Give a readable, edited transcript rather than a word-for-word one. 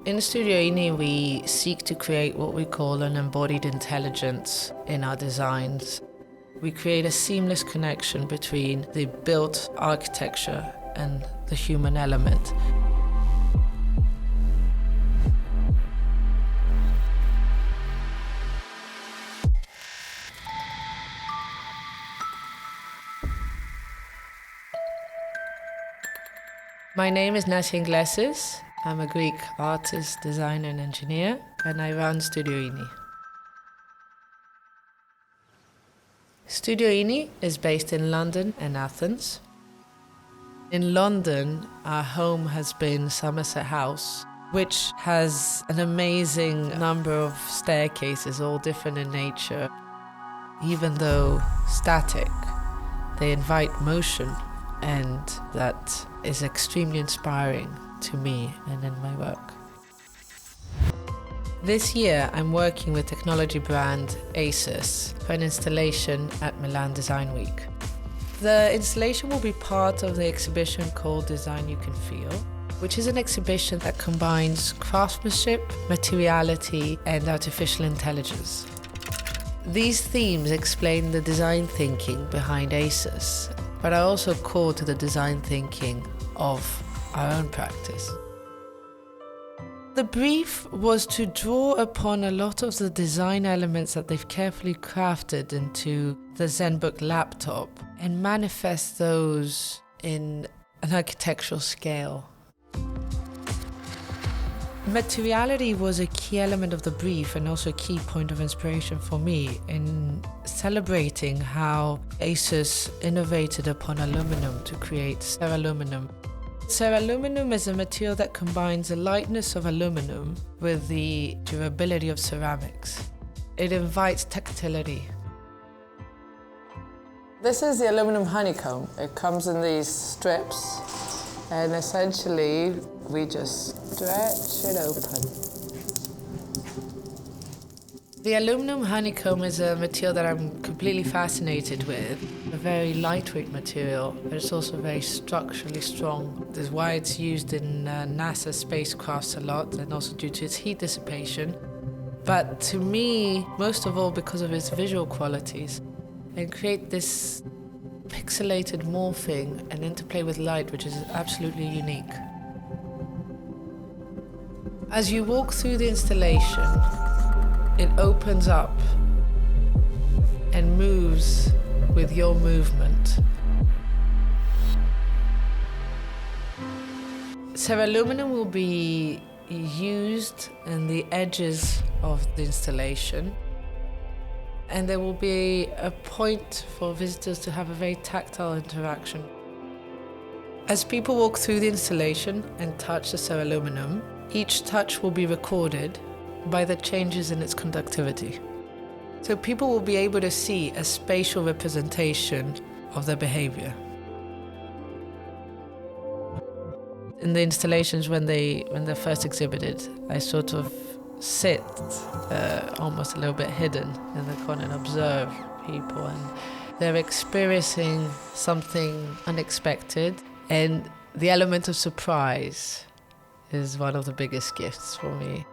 In Studio Ini, we seek to create what we call an embodied intelligence in our designs. We create a seamless connection between the built architecture and the human element. My name is Nassia Inglessis. I'm a Greek artist, designer and engineer, and I run Studio Ini. Studio Ini is based in London and Athens. In London, our home has been Somerset House, which has an amazing number of staircases, all different in nature. Even though static, they invite motion, and that is extremely inspiring to me and in my work. This year, I'm working with technology brand ASUS for an installation at Milan Design Week. The installation will be part of the exhibition called Design You Can Feel, which is an exhibition that combines craftsmanship, materiality, and artificial intelligence. These themes explain the design thinking behind ASUS, but are also core to the design thinking of our own practice. The brief was to draw upon a lot of the design elements that they've carefully crafted into the Zenbook laptop and manifest those in an architectural scale. Materiality was a key element of the brief and also a key point of inspiration for me in celebrating how ASUS innovated upon aluminum to create Ceraluminum. Ceraluminum is a material that combines the lightness of aluminum with the durability of ceramics. It invites tactility. This is the aluminum honeycomb. It comes in these strips, and essentially we just stretch it open. The aluminum honeycomb is a material that I'm completely fascinated with. A very lightweight material, but it's also very structurally strong. This is why it's used in NASA spacecrafts a lot, and also due to its heat dissipation. But to me, most of all because of its visual qualities, and create this pixelated morphing and interplay with light, which is absolutely unique. As you walk through the installation, it opens up and moves with your movement. Ceraluminum will be used in the edges of the installation, and there will be a point for visitors to have a very tactile interaction. As people walk through the installation and touch the ceraluminum, each touch will be recorded by the changes in its conductivity. So people will be able to see a spatial representation of their behavior. In the installations when they're first exhibited, I sort of sit almost a little bit hidden in the corner and observe people, and they're experiencing something unexpected, and the element of surprise is one of the biggest gifts for me.